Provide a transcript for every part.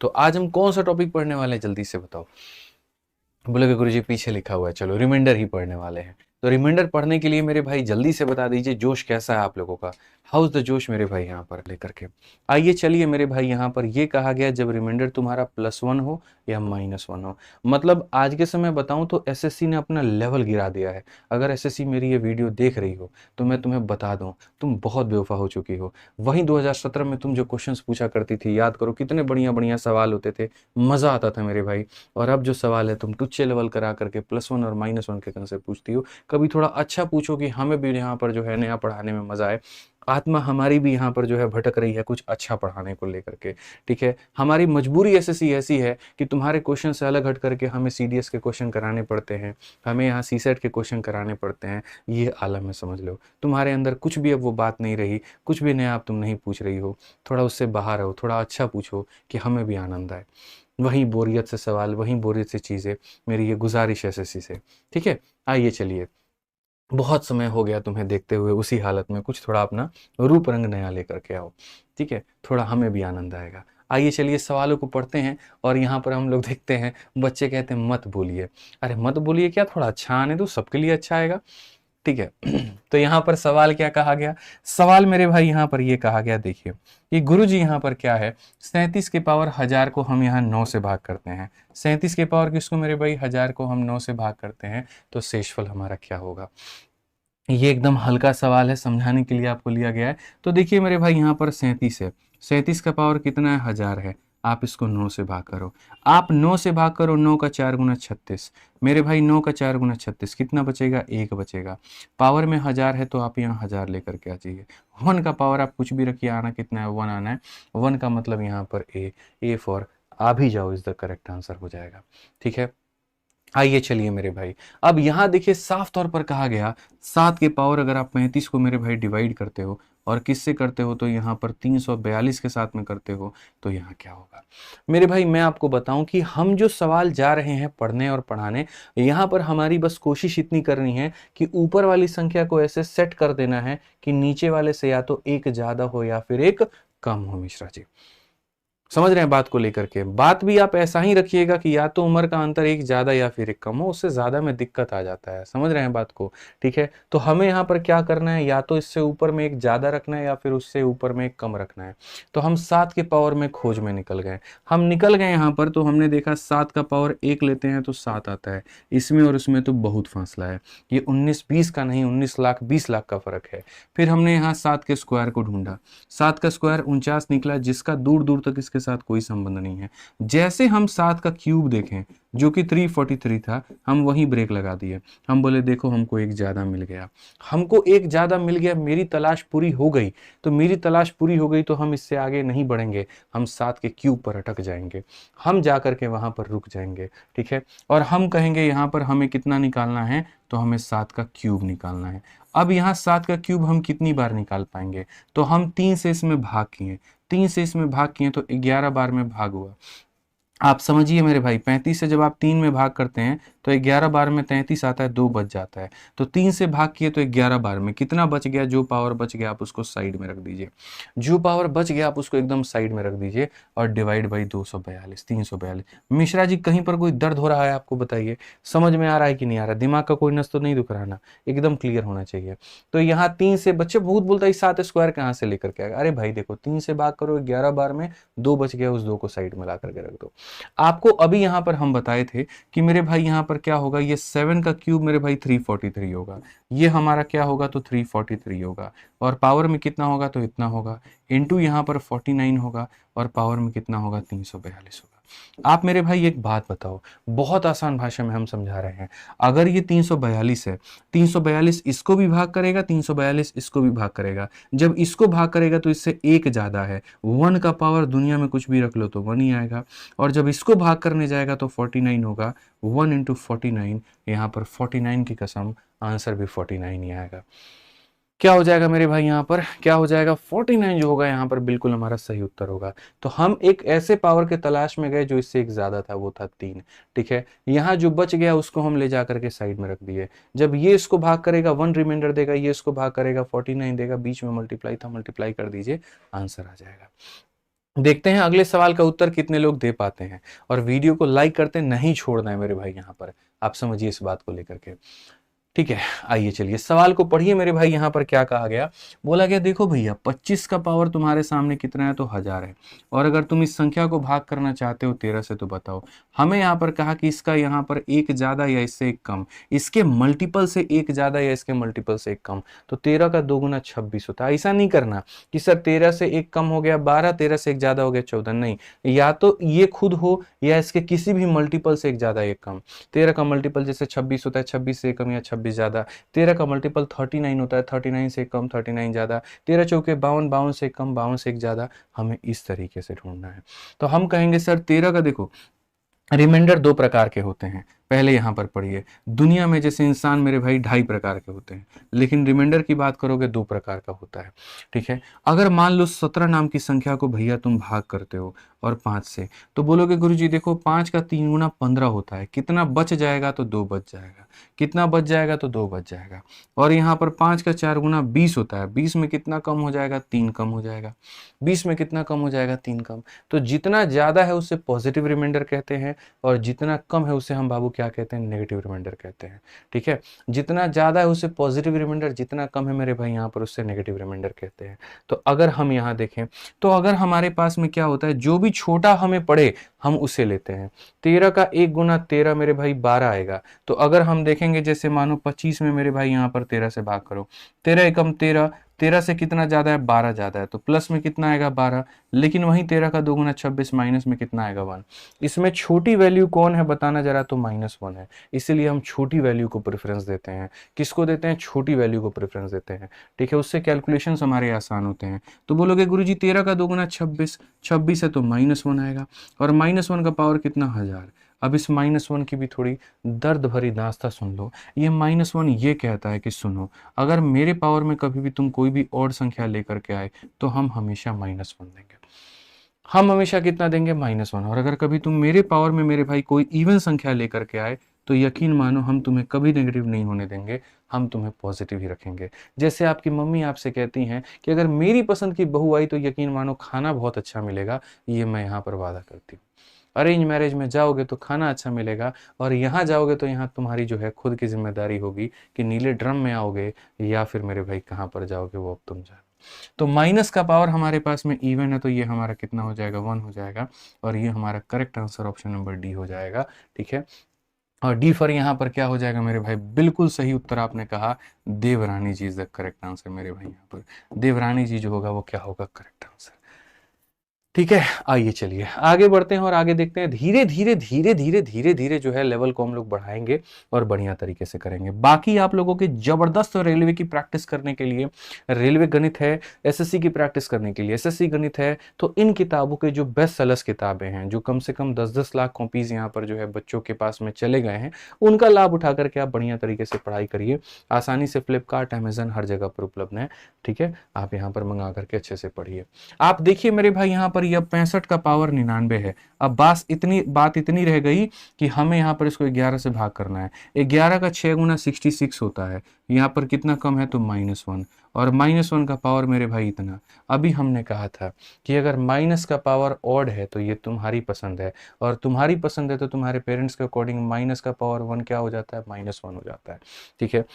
तो आज हम कौन सा टॉपिक पढ़ने वाले हैं जल्दी से बताओ। बोले गुरुजी पीछे लिखा हुआ है, चलो रिमाइंडर ही पढ़ने वाले हैं। तो रिमाइंडर पढ़ने के लिए मेरे भाई जल्दी से बता दीजिए जोश कैसा है आप लोगों का, हाउस द जोश मेरे भाई यहाँ पर लेकर के आइए। चलिए मेरे भाई यहाँ पर ये कहा गया जब रिमाइंडर तुम्हारा +1 हो या -1 हो, मतलब आज के समय बताऊं तो एसएससी ने अपना लेवल गिरा दिया है। अगर एसएससी मेरी ये वीडियो देख रही हो तो मैं तुम्हें बता दूं, तुम बहुत बेवफा हो चुकी हो। वहीं 2017 में तुम जो क्वेश्चंस पूछा करती थी, याद करो कितने बढ़िया बढ़िया सवाल होते थे, मजा आता था मेरे भाई। और अब जो सवाल है तुम टुच्चे लेवल करा करके +1 और -1 के कंसेप्ट पूछती हो। कभी थोड़ा अच्छा पूछो कि हमें भी यहाँ पर जो है नया पढ़ाने में मजा आए। आत्मा हमारी भी यहाँ पर जो है भटक रही है कुछ अच्छा पढ़ाने को लेकर के, ठीक है। हमारी मजबूरी एसएससी ऐसी है कि तुम्हारे क्वेश्चन से अलग हट करके हमें सीडीएस के क्वेश्चन कराने पड़ते हैं, हमें यहाँ सीसेट के क्वेश्चन कराने पड़ते हैं। ये आलम है, समझ लो। तुम्हारे अंदर कुछ भी अब वो बात नहीं रही, कुछ भी नया अब तुम नहीं पूछ रही हो। थोड़ा उससे बाहर हो, थोड़ा अच्छा पूछो कि हमें भी आनंद आए। वहीं बोरियत से सवाल, वहीं बोरियत से चीज़ें, मेरी ये गुजारिश है एसएससी से, ठीक है। आइए चलिए, बहुत समय हो गया तुम्हें देखते हुए उसी हालत में, कुछ थोड़ा अपना रूप रंग नया लेकर के आओ, ठीक है। थोड़ा हमें भी आनंद आएगा। आइए चलिए सवालों को पढ़ते हैं। और यहाँ पर हम लोग देखते हैं बच्चे कहते हैं मत बोलिए। अरे मत बोलिए क्या, थोड़ा अच्छा आने दो, सबके लिए अच्छा आएगा, ठीक है। तो यहाँ पर सवाल क्या कहा गया, सवाल मेरे भाई यहाँ पर ये कहा गया, देखिए कि गुरुजी यहाँ पर क्या है, 37 के पावर 1000 को हम यहाँ 9 से भाग करते हैं। 37 के पावर किसको मेरे भाई, 1000 को हम 9 से भाग करते हैं, तो शेषफल हमारा क्या होगा। ये एकदम हल्का सवाल है, समझाने के लिए आपको लिया गया है। तो देखिए मेरे भाई यहाँ पर 37 है, 37 का पावर कितना है, 1000 है। आप इसको 9 से भाग करो, आप 9 से भाग करो, 9 का 4 गुना 36। मेरे भाई 9 का 4 गुना 36 कितना बचेगा, 1 बचेगा। पावर में 1000 है तो आप यहाँ 1000 लेकर के आ जाइए। 1 का पावर आप कुछ भी रखिए, आना कितना है, 1 आना है। 1 का मतलब यहाँ पर ए फॉर आ भी जाओ इज द करेक्ट आंसर हो जाएगा, ठीक है। आइए चलिए मेरे भाई, अब यहाँ देखिए साफ तौर पर कहा गया 7 के पावर अगर आप 35 को मेरे भाई डिवाइड करते हो और किससे करते हो, तो यहाँ पर 342 के साथ में करते हो, तो यहाँ क्या होगा। मेरे भाई मैं आपको बताऊं कि हम जो सवाल जा रहे हैं पढ़ने और पढ़ाने, यहाँ पर हमारी बस कोशिश इतनी करनी है कि ऊपर वाली संख्या को ऐसे सेट कर देना है कि नीचे वाले से या तो एक ज्यादा हो या फिर एक कम हो। मिश्रा जी समझ रहे हैं बात को लेकर के, बात भी आप ऐसा ही रखिएगा कि या तो उम्र का अंतर एक ज्यादा या फिर एक कम हो, उससे ज्यादा में दिक्कत आ जाता है। समझ रहे हैं बात को, ठीक है। तो हमें यहाँ पर क्या करना है, या तो इससे ऊपर में एक ज्यादा रखना है या फिर उससे ऊपर में एक कम रखना है। तो हम 7 के पावर में खोज में निकल गए, हम निकल गए यहाँ पर। तो हमने देखा 7 का पावर 1 लेते हैं तो 7 आता है, इसमें और उसमें तो बहुत फासला है। ये 19-20 का नहीं, 19 लाख 20 लाख का फर्क है। फिर हमने यहाँ 7 के स्क्वायर को ढूंढा, 7 का स्क्वायर 49 निकला, जिसका दूर दूर तक इसके साथ कोई संबंध नहीं है। जैसे हम 7 का क्यूब देखें जो कि 343 था, हम वहीं ब्रेक लगा दिए। हम बोले देखो हमको एक ज्यादा मिल गया, हमको एक ज्यादा मिल गया, मेरी तलाश पूरी हो गई। तो मेरी तलाश पूरी हो गई तो हम इससे आगे नहीं बढ़ेंगे, हम 7 के क्यूब पर अटक जाएंगे, हम जाकर के वहां पर रुक जाएंगे, ठीक है। और हम कहेंगे यहाँ पर हमें कितना निकालना है, तो हमें 7 का क्यूब निकालना है। अब यहाँ 7 का क्यूब हम कितनी बार निकाल पाएंगे, तो हम 3 से इसमें भाग किए, 3 से इसमें भाग किए तो 11 बार में भाग हुआ। आप समझिए मेरे भाई, 35 से जब आप 3 में भाग करते हैं तो 11 बार में 33 आता है, 2 बच जाता है। तो 3 से भाग किए तो 11 बार में कितना बच गया, जो पावर बच गया आप उसको साइड में रख दीजिए, जो पावर बच गया आप उसको एकदम साइड में रख दीजिए और डिवाइड बाई 242, 342। मिश्रा जी कहीं पर कोई दर्द हो रहा है आपको, बताइए समझ में आ रहा है कि नहीं आ रहा, दिमाग का कोई नस तो नहीं दुख रहा ना, एकदम क्लियर होना चाहिए। तो यहाँ 3 से, बच्चे बहुत बोलता है 7 स्क्वायर कहाँ से लेकर के आएगा। अरे भाई देखो 3 से भाग करो 11 बार में, 2 बच गया, उस 2 को साइड में ला करके रख दो। आपको अभी यहाँ पर हम बताए थे कि मेरे भाई यहाँ पर क्या होगा, ये 7 का क्यूब मेरे भाई 343 होगा, ये हमारा क्या होगा, तो 343 होगा। और पावर में कितना होगा, तो इतना होगा, इंटू यहाँ पर 49 होगा, और पावर में कितना होगा, 342 होगा। आप मेरे भाई एक बात बताओ, बहुत आसान भाषा में हम समझा रहे हैं। अगर ये 342 है, 342 इसको भी भाग करेगा, 342 इसको भी भाग करेगा। जब इसको भाग करेगा तो इससे एक ज्यादा है, 1 का पावर दुनिया में कुछ भी रख लो तो 1 ही आएगा। और जब इसको भाग करने जाएगा तो 49 होगा, 1 इंटू 49, यहाँ पर 49 की कसम आंसर भी 49 ही आएगा। क्या हो जाएगा मेरे भाई, यहाँ पर क्या हो जाएगा, 49 जो होगा यहाँ पर बिल्कुल हमारा सही उत्तर होगा। तो हम एक ऐसे पावर के तलाश में गए जो इससे एक ज्यादा था, वो था 3, ठीक है। यहाँ जो बच गया उसको हम ले जाकर के साइड में रख दिए। जब ये इसको भाग करेगा 1 रिमाइंडर देगा, ये इसको भाग करेगा 49 देगा, बीच में मल्टीप्लाई था, मल्टीप्लाई कर दीजिए, आंसर आ जाएगा। देखते हैं अगले सवाल का उत्तर कितने लोग दे पाते हैं, और वीडियो को लाइक करते नहीं छोड़ना है मेरे भाई। यहाँ पर आप समझिए इस बात को लेकर के, ठीक है। आइए चलिए सवाल को पढ़िए मेरे भाई। यहाँ पर क्या कहा गया, बोला गया देखो भैया 25 का पावर तुम्हारे सामने कितना है, तो 1000 है, और अगर तुम इस संख्या को भाग करना चाहते हो 13 से, तो बताओ। हमें यहाँ पर कहा कि इसका यहाँ पर एक ज्यादा या इससे एक कम, इसके मल्टीपल से एक ज्यादा या इसके मल्टीपल से एक कम। तो 13 का 2 गुना 26 होता है। ऐसा नहीं करना कि सर 13 से एक कम हो गया 12, 13 से एक ज्यादा हो गया 14, नहीं, या तो ये खुद हो या इसके किसी भी मल्टीपल से एक ज्यादा एक कम। 13 का मल्टीपल जैसे 26 होता है, 26 से कम या 26 ज्यादा। 13 का मल्टीपल 39 होता है, 39 से कम 39 ज्यादा। 13 चौके 52, 52 से कम 52 से एक ज्यादा। हमें इस तरीके से ढूंढना है। तो हम कहेंगे सर 13 का देखो रिमाइंडर दो प्रकार के होते हैं। पहले यहां पर पढ़िए, दुनिया में जैसे इंसान मेरे भाई 2.5 प्रकार के होते हैं, लेकिन रिमाइंडर की बात करोगे 2 प्रकार का होता है, ठीक है। अगर मान लो 17 नाम की संख्या को भैया तुम भाग करते हो और 5 से, तो बोलोगे गुरुजी देखो 5 का 3 गुना 15 होता है, कितना बच जाएगा, तो 2 बच जाएगा, कितना बच जाएगा, तो 2 बच जाएगा। और यहाँ पर 5 का 4 गुना 20 होता है, 20 में कितना कम हो जाएगा, 3 कम हो जाएगा। 20 में कितना कम हो जाएगा, 3 कम। तो जितना ज्यादा है उससे पॉजिटिव रिमाइंडर कहते हैं, और जितना कम है उसे हम बाबू क्या कहते हैं, नेगेटिव रिमाइंडर कहते हैं, ठीक है। जितना ज्यादा है उसे पॉजिटिव रिमाइंडर, जितना कम है मेरे भाई यहाँ पर उससे नेगेटिव रिमाइंडर कहते हैं। तो अगर हम यहाँ देखें, तो अगर हमारे पास में क्या होता है, जो भी छोटा हमें पड़े हम उसे लेते हैं। 13 का 1 गुना 13 मेरे भाई 12 आएगा। तो अगर हम देखेंगे जैसे मानो 25 में मेरे भाई यहाँ पर 13 से भाग करो, 13 एकम 13, 13 से कितना ज्यादा है, 12 ज्यादा है, तो प्लस में कितना आएगा 12। लेकिन वहीं 13 का 2 गुना 26, माइनस में कितना आएगा 1। इसमें छोटी वैल्यू कौन है बताना जरा, तो -1 है। इसीलिए हम छोटी वैल्यू को प्रेफरेंस देते हैं। किसको देते हैं, छोटी वैल्यू को प्रेफरेंस देते हैं, ठीक है। उससे कैलकुलेशंस हमारे आसान होते हैं। तो बोलोगे गुरुजी 13 का 2 गुना 26, 26 है तो -1 आएगा, और -1 का पावर कितना, 1000। अब इस -1 की भी थोड़ी दर्द भरी दास्तां सुन लो। ये -1 ये कहता है कि सुनो, अगर मेरे पावर में कभी भी तुम कोई भी और संख्या लेकर के आए, तो हम हमेशा -1 देंगे। हम हमेशा कितना देंगे, -1। और अगर कभी तुम मेरे पावर में मेरे भाई कोई इवन संख्या लेकर के आए, तो यकीन मानो हम तुम्हें कभी नेगेटिव नहीं होने देंगे, हम तुम्हें पॉजिटिव ही रखेंगे। जैसे आपकी मम्मी आपसे कहती हैं कि अगर मेरी पसंद की बहू आई तो यकीन मानो खाना बहुत अच्छा मिलेगा, ये मैं यहाँ पर वादा करती हूँ। अरेंज मैरिज में जाओगे तो खाना अच्छा मिलेगा, और यहाँ जाओगे तो यहाँ तुम्हारी जो है खुद की जिम्मेदारी होगी कि नीले ड्रम में आओगे या फिर मेरे भाई कहाँ पर जाओगे वो अब तुम जानो। तो माइनस का पावर हमारे पास में इवन है, तो ये हमारा कितना हो जाएगा, 1 हो जाएगा, और ये हमारा correct answer option number D हो जाएगा, ठीक है। और डी फॉर यहाँ पर क्या हो जाएगा मेरे भाई, बिल्कुल सही उत्तर आपने कहा, देवरानी जी इज द करेक्ट आंसर मेरे भाई। यहाँ पर देवरानी जी जो होगा वो क्या होगा, करेक्ट आंसर, ठीक है। आइए चलिए आगे बढ़ते हैं और आगे देखते हैं। धीरे धीरे धीरे धीरे धीरे धीरे जो है लेवल को हम लोग बढ़ाएंगे और बढ़िया तरीके से करेंगे। बाकी आप लोगों के जबरदस्त रेलवे की प्रैक्टिस करने के लिए, रेलवे गणित है, एसएससी की प्रैक्टिस करने के लिए एसएससी गणित है, तो इन किताबों के जो बेस्ट सेलर्स किताबें हैं, जो कम से कम 10-10 लाख कॉपीज यहाँ पर जो है बच्चों के पास में चले गए हैं, उनका लाभ उठा करके आप बढ़िया तरीके से पढ़ाई करिए। आसानी से फ्लिपकार्ट, अमेजन हर जगह पर उपलब्ध है, ठीक है। आप यहाँ पर मंगा करके अच्छे से पढ़िए। आप देखिए मेरे भाई यहाँ पर यह 65 का पावर 99 है। अब बात इतनी रह गई कि हमें यहाँ पर इसको 11 से भाग करना है। 11 का 6 गुना 66 होता है, यहाँ पर कितना कम है, तो -1, और -1 का पावर मेरे भाई इतना। अभी हमने कहा था कि अगर माइनस का पावर ऑड है तो ये तुम्हारी पसंद है, और तुम्हारी पसंद है तो तुम्हारे पेरेंट्स के अकॉर्डिंग माइनस का पावर 1 क्या हो जाता है, -1 हो जाता है, ठीक है।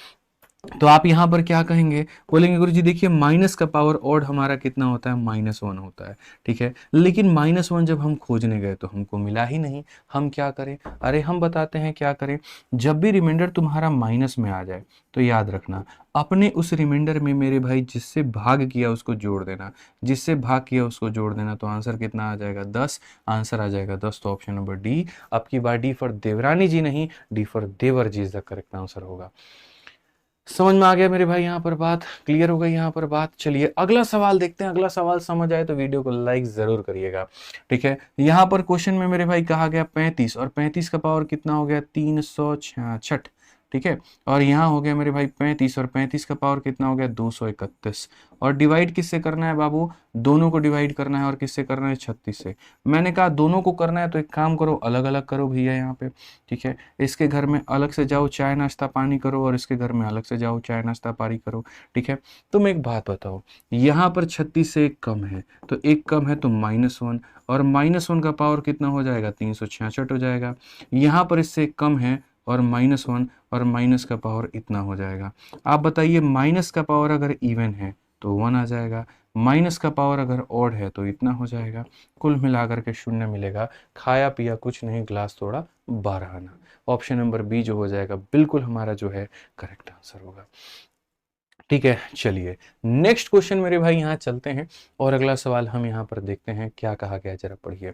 तो आप यहाँ पर क्या कहेंगे, बोलेंगे गुरुजी देखिए माइनस का पावर ऑड हमारा कितना होता है, -1 होता है, ठीक है। लेकिन -1 जब हम खोजने गए तो हमको मिला ही नहीं। हम क्या करें, अरे हम बताते हैं क्या करें। जब भी रिमाइंडर तुम्हारा माइनस में आ जाए तो याद रखना, अपने उस रिमाइंडर में मेरे भाई जिससे भाग किया उसको जोड़ देना, जिससे भाग किया उसको जोड़ देना। तो आंसर कितना आ जाएगा, 10। आंसर आ जाएगा 10, तो ऑप्शन नंबर डी। अब की बार डी फॉर देवरानी जी नहीं, डी फॉर देवर जी इज द करेक्ट आंसर होगा। समझ में आ गया मेरे भाई, यहाँ पर बात क्लियर हो गई यहाँ पर बात। चलिए अगला सवाल देखते हैं। अगला सवाल समझ आए तो वीडियो को लाइक जरूर करिएगा, ठीक है। यहाँ पर क्वेश्चन में मेरे भाई कहा गया 35, और 35 का पावर कितना हो गया, 366, ठीक है। और यहाँ हो गया मेरे भाई 35, और 35 का पावर कितना हो गया 231। और डिवाइड किससे करना है बाबू, दोनों को डिवाइड करना है, और किससे करना है 36 से। मैंने कहा दोनों को करना है तो एक काम करो, अलग अलग करो भैया यहाँ पे, ठीक है। इसके घर में अलग से जाओ चाय नाश्ता पानी करो, और इसके घर में अलग से जाओ चाय नाश्ता पानी करो, ठीक है। तुम एक बात बताओ, यहाँ पर 36 से एक कम है, तो एक कम है तो -1, और -1 का पावर कितना हो जाएगा 366 हो जाएगा। यहाँ पर इससे एक कम है और -1, और माइनस का पावर इतना हो जाएगा। आप बताइए माइनस का पावर अगर इवन है तो 1 आ जाएगा, माइनस का पावर अगर ऑड है तो इतना हो जाएगा। कुल मिलाकर के 0 मिलेगा। खाया पिया कुछ नहीं, ग्लास तोड़ा 12 आना। ऑप्शन नंबर बी जो हो जाएगा बिल्कुल हमारा जो है करेक्ट आंसर होगा। ठीक है, चलिए नेक्स्ट क्वेश्चन मेरे भाई यहाँ चलते हैं, और अगला सवाल हम यहाँ पर देखते हैं क्या कहा गया, जरा पढ़िए।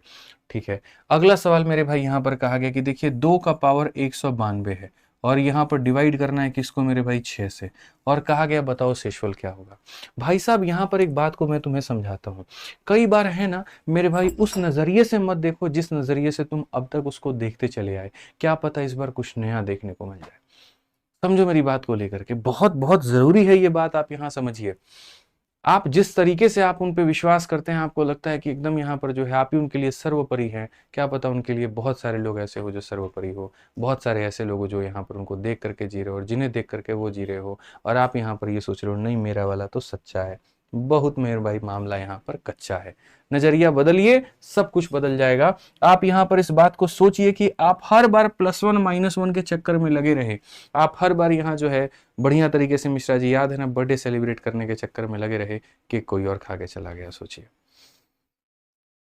ठीक है, अगला सवाल मेरे भाई यहाँ पर कहा गया कि देखिए 2 का पावर 192 है, और यहाँ पर डिवाइड करना है किसको मेरे भाई 6 से, और कहा गया बताओ शेषफल क्या होगा। भाई साहब यहाँ पर एक बात को मैं तुम्हें समझाता हूँ। कई बार है ना मेरे भाई, उस नजरिए से मत देखो जिस नजरिए से तुम अब तक उसको देखते चले आए, क्या पता इस बार कुछ नया देखने को मिल जाए। समझो मेरी बात को लेकर के, बहुत बहुत जरूरी है ये बात, आप यहां समझिए। आप जिस तरीके से आप उन पे विश्वास करते हैं, आपको लगता है कि एकदम यहाँ पर जो है आप ही उनके लिए सर्वोपरि हैं, क्या पता उनके लिए बहुत सारे लोग ऐसे हो जो सर्वोपरि हो, बहुत सारे ऐसे लोग हो जो यहाँ पर उनको देख करके जी रहे हो, और जिन्हें देख करके वो जी रहे हो, और आप यहाँ पर ये सोच रहे हो नहीं मेरा वाला तो सच्चा है। बहुत मेरे भाई मामला यहाँ पर कच्चा है। नजरिया बदलिए, सब कुछ बदल जाएगा। आप यहाँ पर इस बात को सोचिए कि आप हर बार +1 -1 के चक्कर में लगे रहे, आप हर बार यहाँ जो है बढ़िया तरीके से, मिश्रा जी याद है ना, बर्थडे सेलिब्रेट करने के चक्कर में लगे रहे, केक कोई और खा के चला गया। सोचिए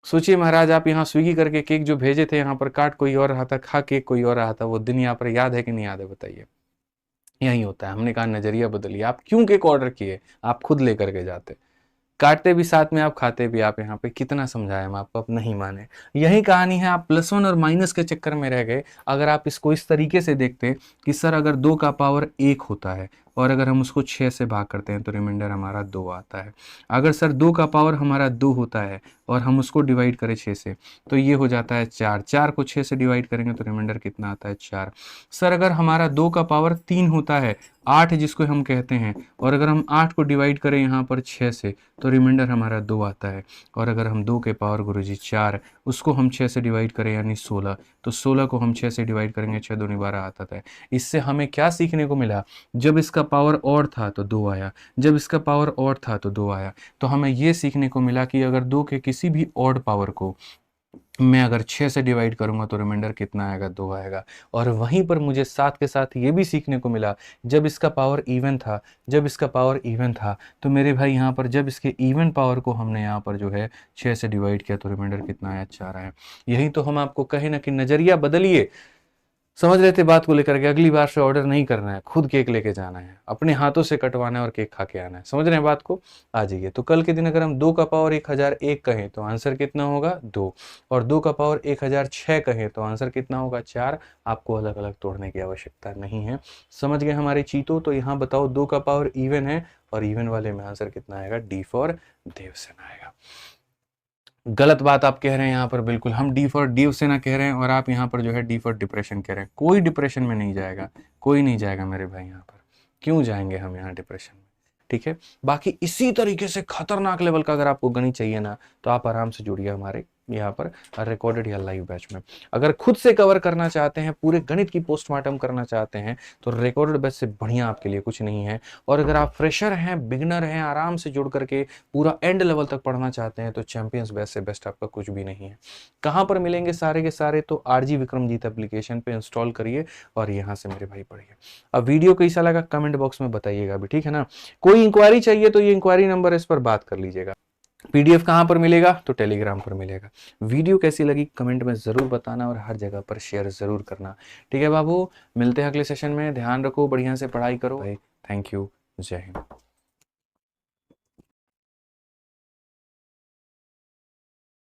सोचिए महाराज, आप यहाँ स्विगी करके केक जो भेजे थे यहाँ पर काट कोई और रहा था, खा केक कोई और रहा था, वो दिन यहाँ पर याद है कि नहीं याद है बताइए। यही होता है। हमने कहा नजरिया बदलिए, आप क्यों केक ऑर्डर किए, आप खुद लेकर के जाते, काटते भी साथ में आप, खाते भी आप। यहाँ पे कितना समझाया हम आपको, आप नहीं माने। यही कहानी है, आप +1 और माइनस के चक्कर में रह गए। अगर आप इसको इस तरीके से देखते कि सर अगर 2 का पावर 1 होता है, और अगर हम उसको 6 से भाग करते हैं तो रिमाइंडर हमारा 2 आता है। अगर सर 2 का पावर हमारा 2 होता है और हम उसको डिवाइड करें 6 से तो ये हो जाता है 4। 4 को 6 से डिवाइड करेंगे तो रिमाइंडर कितना आता है 4। सर अगर हमारा 2 का पावर 3 होता है, 8 जिसको हम कहते हैं, और अगर हम 8 को डिवाइड करें यहाँ पर 6 से तो रिमाइंडर हमारा 2 आता है। और अगर हम 2 के पावर गुरुजी 4, उसको हम 6 से डिवाइड करें यानी 16, तो 16 को हम 6 से डिवाइड करेंगे 6 दूनी 12 आता है। इससे हमें क्या सीखने को मिला, जब इसका पावर और था तो 2 आया, जब इसका पावर और था तो 2 आया। तो हमें ये सीखने को मिला कि अगर 2 के किसी भी ऑड पावर को मैं अगर 6 से डिवाइड करूंगा तो रिमाइंडर कितना आएगा 2 आएगा। और वहीं पर मुझे साथ के साथ ये भी सीखने को मिला, जब इसका पावर इवन था, जब इसका पावर इवन था तो मेरे भाई यहाँ पर जब इसके इवन पावर को हमने यहाँ पर जो है 6 से डिवाइड किया तो रिमाइंडर कितना आया 4 आया। यही तो हम आपको कहे ना कि नजरिया बदलिए। समझ रहे थे बात को लेकर के, अगली बार से ऑर्डर नहीं करना है, खुद केक लेके जाना है, अपने हाथों से कटवाना है और केक खा के आना है। समझ रहे हैं बात को, आ जाइए। तो कल के दिन अगर हम 2 का पावर 1001 कहें तो आंसर कितना होगा 2, और 2 का पावर 1006 कहें तो आंसर कितना होगा 4। आपको अलग अलग तोड़ने की आवश्यकता नहीं है। समझ गए हमारे चीतों। तो यहाँ बताओ 2 का पावर इवन है, और इवन वाले में आंसर कितना आएगा, डी फॉर देवसेना आएगा। गलत बात आप कह रहे हैं यहाँ पर, बिल्कुल हम डी फॉर देवसेना कह रहे हैं, और आप यहाँ पर जो है डी फॉर डिप्रेशन कह रहे हैं। कोई डिप्रेशन में नहीं जाएगा, कोई नहीं जाएगा मेरे भाई यहाँ पर। क्यों जाएंगे हम यहाँ डिप्रेशन में, ठीक है। बाकी इसी तरीके से खतरनाक लेवल का अगर आपको गणित चाहिए ना, तो आप आराम से जुड़िए हमारे यहाँ पर रिकॉर्डेड या लाइव बैच में। अगर खुद से कवर करना चाहते हैं, पूरे गणित की पोस्टमार्टम करना चाहते हैं, तो रिकॉर्डेड बैच से बढ़िया आपके लिए कुछ नहीं है। और अगर आप फ्रेशर हैं, बिगनर हैं, आराम से जुड़ करके पूरा एंड लेवल तक पढ़ना चाहते हैं, तो चैंपियंस बैच से बेस्ट आपका कुछ भी नहीं है। कहाँ पर मिलेंगे सारे के सारे, तो RG विक्रमजीत एप्लीकेशन पे इंस्टॉल करिए और यहाँ से मेरे भाई पढ़िए। अब वीडियो कैसा लगा कमेंट बॉक्स में बताइएगा भी, ठीक है ना। कोई इंक्वायरी चाहिए तो ये इंक्वायरी नंबर, इस पर बात कर लीजिएगा। PDF कहाँ पर मिलेगा, तो टेलीग्राम पर मिलेगा। वीडियो कैसी लगी कमेंट में ज़रूर बताना, और हर जगह पर शेयर ज़रूर करना, ठीक है बाबू। मिलते हैं अगले सेशन में, ध्यान रखो, बढ़िया से पढ़ाई करो भाई। थैंक यू, जय हिंद।